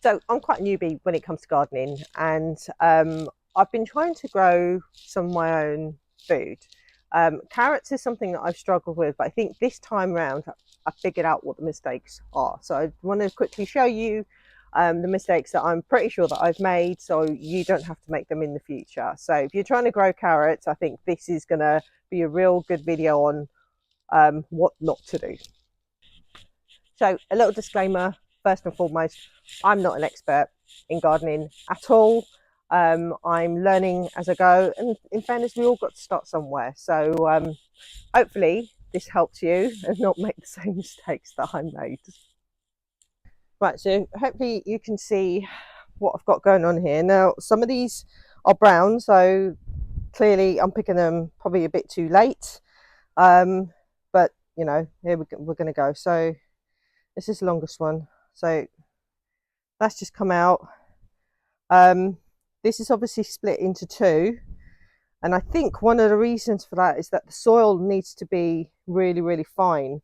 So I'm quite a newbie when it comes to gardening, and I've been trying to grow some of my own food. Carrots is something that I've struggled with, but I think this time round I figured out what the mistakes are. So I want to quickly show you the mistakes that I'm pretty sure that I've made, so you don't have to make them in the future. So if you're trying to grow carrots, I think this is going to be a real good video on what not to do. So a little disclaimer, first and foremost, I'm not an expert in gardening at all. I'm learning as I go, and in fairness, we all got to start somewhere. So hopefully this helps you and not make the same mistakes that I made. Right, so hopefully you can see what I've got going on here. Now, some of these are brown, so clearly I'm picking them probably a bit too late. But, you know, here we're going to go. So this is the longest one. So that's just come out. This is obviously split into two. And I think one of the reasons for that is that the soil needs to be really, really fine.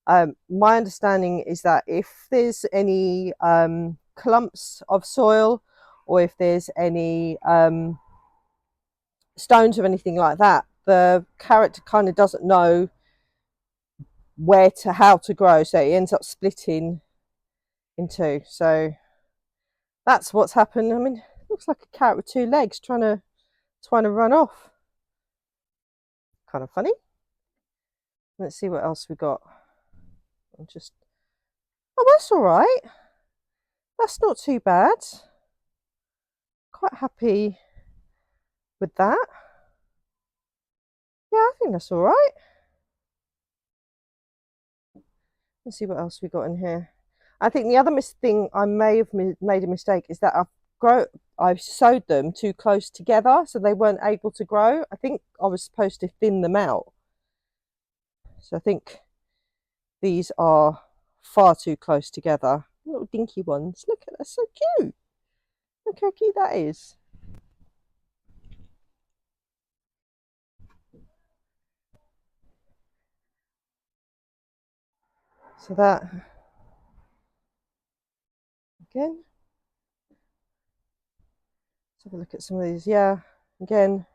My understanding is that if there's any clumps of soil, or if there's any stones or anything like that, the carrot kind of doesn't know how to grow, so it ends up splitting in two. So that's what's happened. I mean, it looks like a carrot with two legs trying to run off. Kind of funny. Let's see what else we got. Oh, that's all right. That's not too bad. Quite happy with that. Yeah, I think that's all right. Let's see what else we got in here. I think the other thing I may have made a mistake is that I've sowed them too close together, so they weren't able to grow. I think I was supposed to thin them out. So I think these are far too close together. Little dinky ones. Look at that, so cute. Look how cute that is. So that again. Let's have a look at some of these. Yeah, again,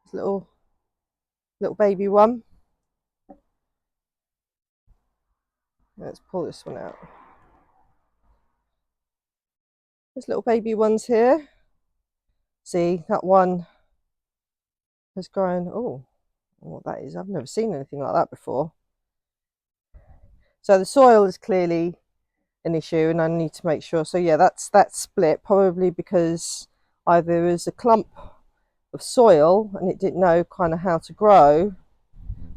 this little baby one. Let's pull this one out. There's little baby ones here. See, that one has grown. Oh, what that is, I've never seen anything like that before. So the soil is clearly an issue, and I need to make sure. So yeah, that's split, probably because either there is a clump of soil and it didn't know kind of how to grow,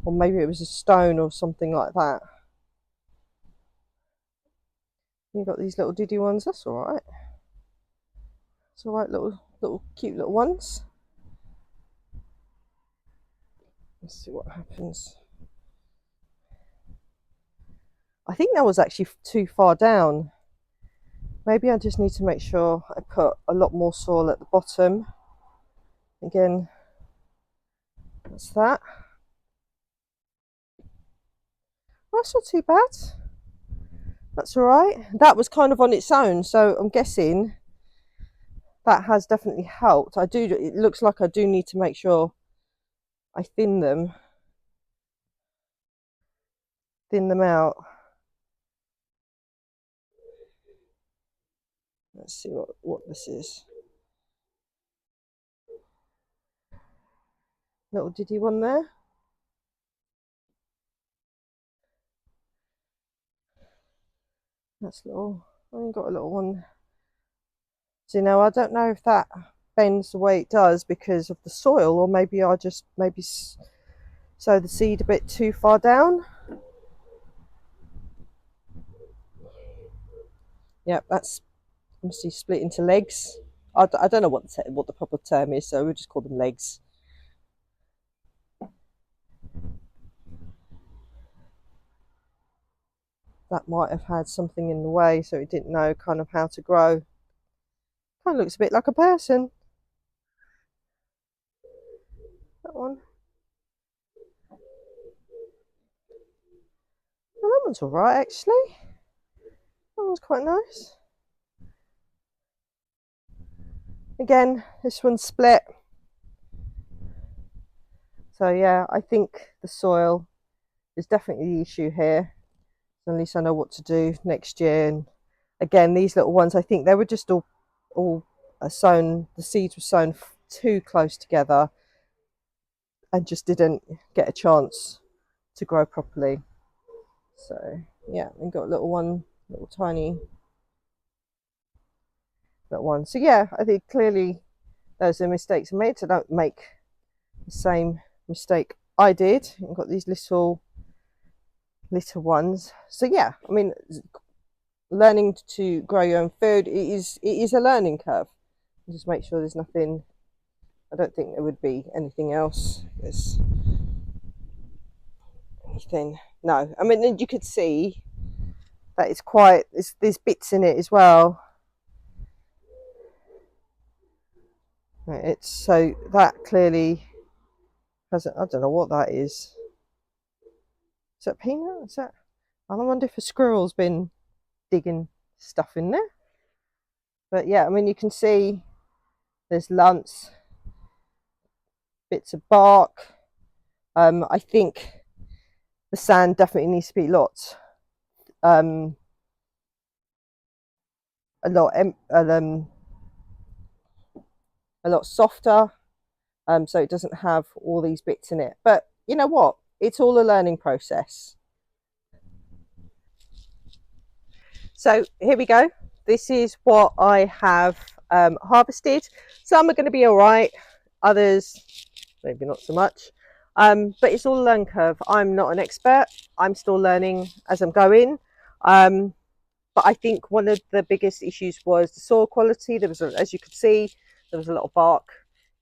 or maybe it was a stone or something like that. You've got these little diddy ones. That's all right. It's all right, little cute little ones. Let's see what happens. I think that was actually too far down. Maybe I just need to make sure I put a lot more soil at the bottom. Again, that's that. Oh, that's not too bad. That's all right. That was kind of on its own, so I'm guessing that has definitely helped. It looks like I do need to make sure I thin them out. Let's see what this is. Little diddy one there. That's little. I only got a little one. So now I don't know if that bends the way it does because of the soil, or maybe I just sow the seed a bit too far down. Yep, that's obviously split into legs. I don't know what the proper term is, so we'll just call them legs. That might have had something in the way, so it didn't know kind of how to grow. Kind of looks a bit like a person. That one. Oh, that one's all right, actually. That one's quite nice. Again, this one's split. So yeah, I think the soil is definitely the issue here. So at least I know what to do next year. And again, these little ones, I think they were just all sown. The seeds were sown too close together and just didn't get a chance to grow properly. So yeah, we've got a little tiny little one. So yeah, I think clearly those are mistakes I made. So don't make the same mistake I did. I've got these little ones. So yeah, I mean, learning to grow your own food, it is a learning curve. Just make sure there's nothing. I don't think there would be anything else. There's anything. No, I mean, you could see that it's quite. There's bits in it as well. It's so that clearly hasn't. I don't know what that is. Is that peanut? Is that? I wonder if a squirrel's been digging stuff in there. But yeah, I mean, you can see there's lumps, bits of bark. I think the sand definitely needs to be a lot a lot softer, so it doesn't have all these bits in it. But you know what? It's all a learning process. So here we go. This is what I have harvested. Some are going to be all right, others maybe not so much. But it's all a learning curve. I'm not an expert. I'm still learning as I'm going. But I think one of the biggest issues was the soil quality. There was, as you could see, there was a lot of bark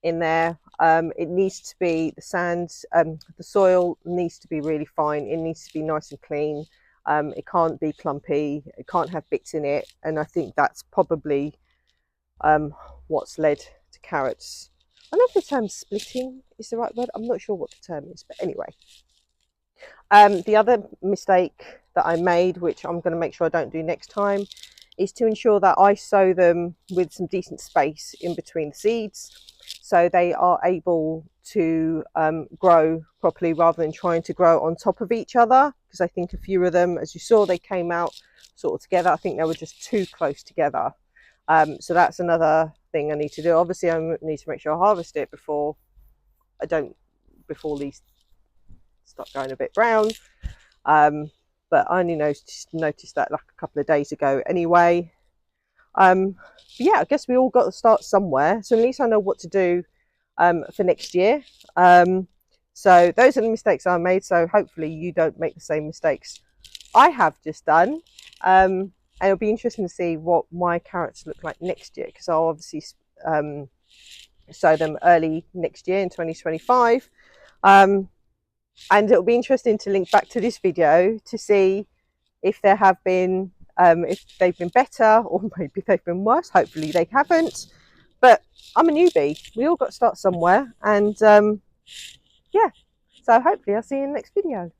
in there. It needs to be the sand, the soil needs to be really fine. It needs to be nice and clean. It can't be clumpy. It can't have bits in it. And I think that's probably what's led to carrots. I don't know if the term splitting is the right word. I'm not sure what the term is, but anyway. The other mistake that I made, which I'm going to make sure I don't do next time, is to ensure that I sow them with some decent space in between the seeds so they are able to grow properly rather than trying to grow on top of each other, because I think a few of them, as you saw, they came out sort of together. I think they were just too close together. So that's another thing I need to do. Obviously I need to make sure I harvest it before these start going a bit brown. But I only noticed that like a couple of days ago anyway. Yeah, I guess we all got to start somewhere, so at least I know what to do for next year. So those are the mistakes I made, so hopefully you don't make the same mistakes I have just done. And it'll be interesting to see what my carrots look like next year, because I'll obviously sow them early next year in 2025. And it'll be interesting to link back to this video to see if there have been if they've been better, or maybe they've been worse. Hopefully they haven't, but I'm a newbie. We all got to start somewhere, and yeah, so hopefully I'll see you in the next video.